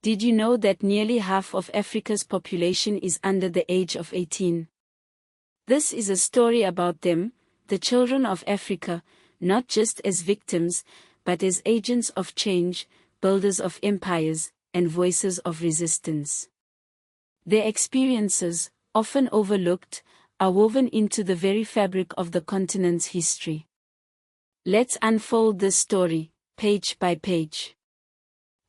Did you know that nearly half of Africa's population is under the age of 18? This is a story about them, the children of Africa, not just as victims, but as agents of change, builders of empires, and voices of resistance. Their experiences, often overlooked, are woven into the very fabric of the continent's history. Let's unfold this story, page by page.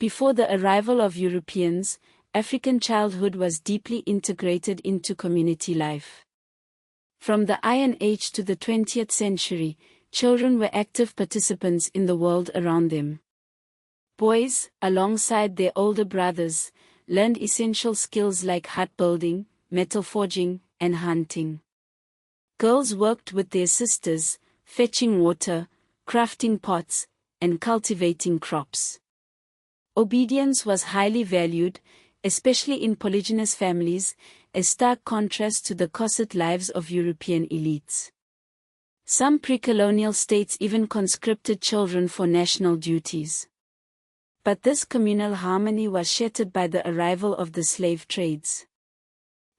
Before the arrival of Europeans, African childhood was deeply integrated into community life. From the Iron Age to the 20th century, children were active participants in the world around them. Boys, alongside their older brothers, learned essential skills like hut building, metal forging, and hunting. Girls worked with their sisters, fetching water, crafting pots, and cultivating crops. Obedience was highly valued, especially in polygynous families, a stark contrast to the corset lives of European elites. Some pre-colonial states even conscripted children for national duties. But this communal harmony was shattered by the arrival of the slave trades.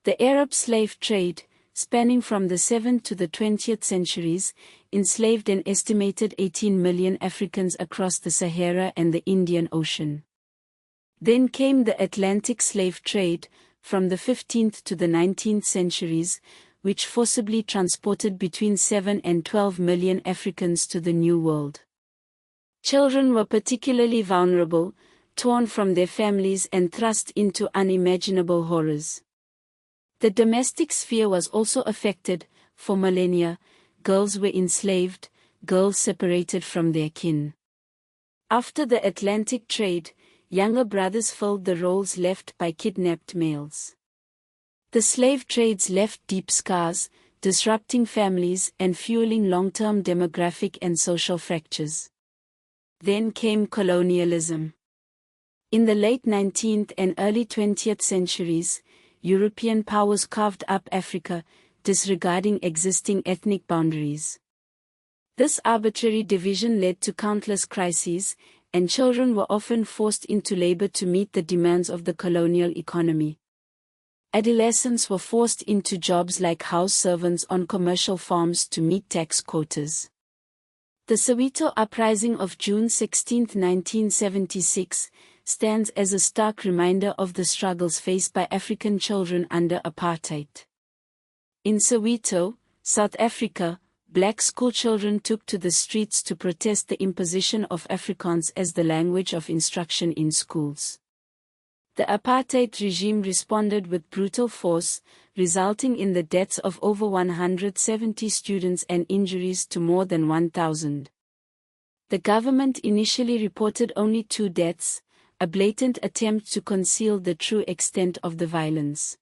The Arab slave trade, spanning from the 7th to the 20th centuries, enslaved an estimated 18 million Africans across the Sahara and the Indian Ocean. Then came the Atlantic slave trade, from the 15th to the 19th centuries, which forcibly transported between 7 and 12 million Africans to the New World. Children were particularly vulnerable, torn from their families and thrust into unimaginable horrors. The domestic sphere was also affected. For millennia, girls were enslaved, girls separated from their kin. After the Atlantic trade, younger brothers filled the roles left by kidnapped males. The slave trades left deep scars, disrupting families and fueling long-term demographic and social fractures. Then came colonialism. In the late 19th and early 20th centuries, European powers carved up Africa, disregarding existing ethnic boundaries. This arbitrary division led to countless crises, and children were often forced into labor to meet the demands of the colonial economy. Adolescents were forced into jobs like house servants on commercial farms to meet tax quotas. The Soweto Uprising of June 16, 1976, stands as a stark reminder of the struggles faced by African children under apartheid. In Soweto, South Africa, black schoolchildren took to the streets to protest the imposition of Afrikaans as the language of instruction in schools. The apartheid regime responded with brutal force, resulting in the deaths of over 170 students and injuries to more than 1,000. The government initially reported only 2 deaths, a blatant attempt to conceal the true extent of the violence.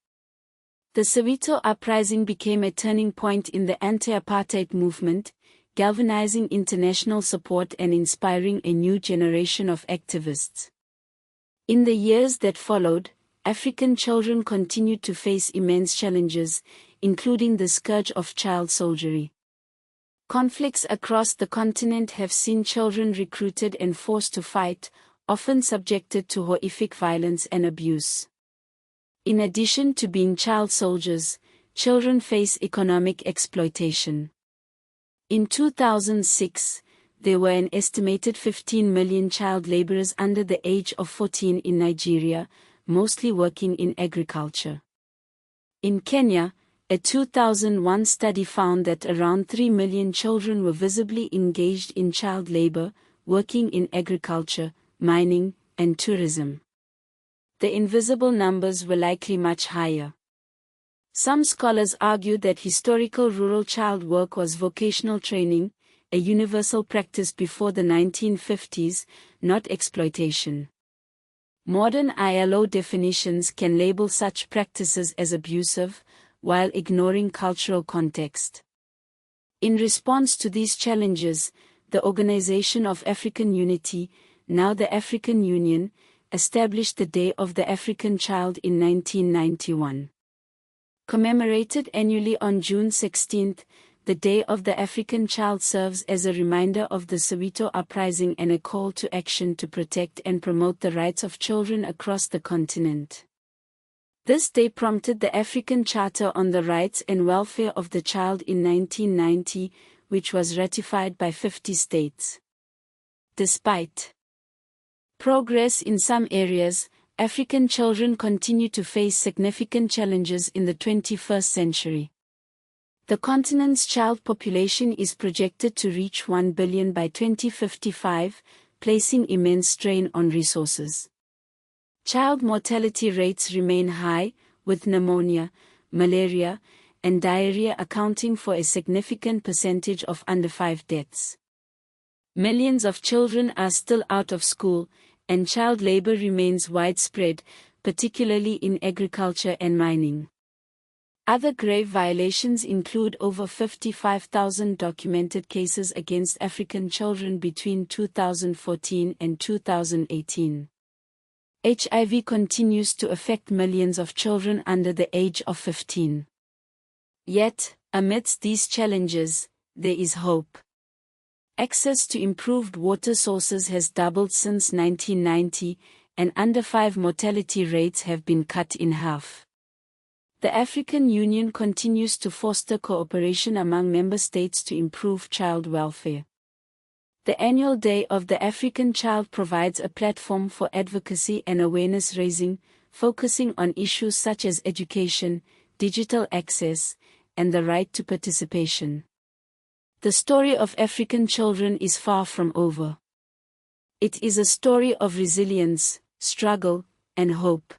The Soweto Uprising became a turning point in the anti-apartheid movement, galvanizing international support and inspiring a new generation of activists. In the years that followed, African children continued to face immense challenges, including the scourge of child soldiery. Conflicts across the continent have seen children recruited and forced to fight, often subjected to horrific violence and abuse. In addition to being child soldiers, children face economic exploitation. In 2006, there were an estimated 15 million child laborers under the age of 14 in Nigeria, mostly working in agriculture. In Kenya, a 2001 study found that around 3 million children were visibly engaged in child labor, working in agriculture, mining, and tourism. The invisible numbers were likely much higher. Some scholars argue that historical rural child work was vocational training, a universal practice before the 1950s, not exploitation. Modern ILO definitions can label such practices as abusive, while ignoring cultural context. In response to these challenges, the Organization of African Unity, now the African Union, established the Day of the African Child in 1991. Commemorated annually on June 16, the Day of the African Child serves as a reminder of the Soweto Uprising and a call to action to protect and promote the rights of children across the continent. This day prompted the African Charter on the Rights and Welfare of the Child in 1990, which was ratified by 50 states. Despite progress in some areas, African children continue to face significant challenges in the 21st century. The continent's child population is projected to reach 1 billion by 2055, placing immense strain on resources. Child mortality rates remain high, with pneumonia, malaria, and diarrhea accounting for a significant percentage of under 5 deaths. Millions of children are still out of school, and child labor remains widespread, particularly in agriculture and mining. Other grave violations include over 55,000 documented cases against African children between 2014 and 2018. HIV continues to affect millions of children under the age of 15. Yet, amidst these challenges, there is hope. Access to improved water sources has doubled since 1990, and under 5 mortality rates have been cut in half. The African Union continues to foster cooperation among member states to improve child welfare. The annual Day of the African Child provides a platform for advocacy and awareness raising, focusing on issues such as education, digital access, and the right to participation. The story of African children is far from over. It is a story of resilience, struggle, and hope.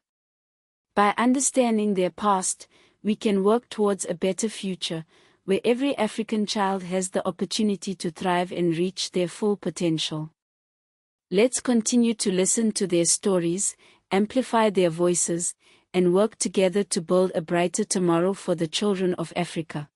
By understanding their past, we can work towards a better future, where every African child has the opportunity to thrive and reach their full potential. Let's continue to listen to their stories, amplify their voices, and work together to build a brighter tomorrow for the children of Africa.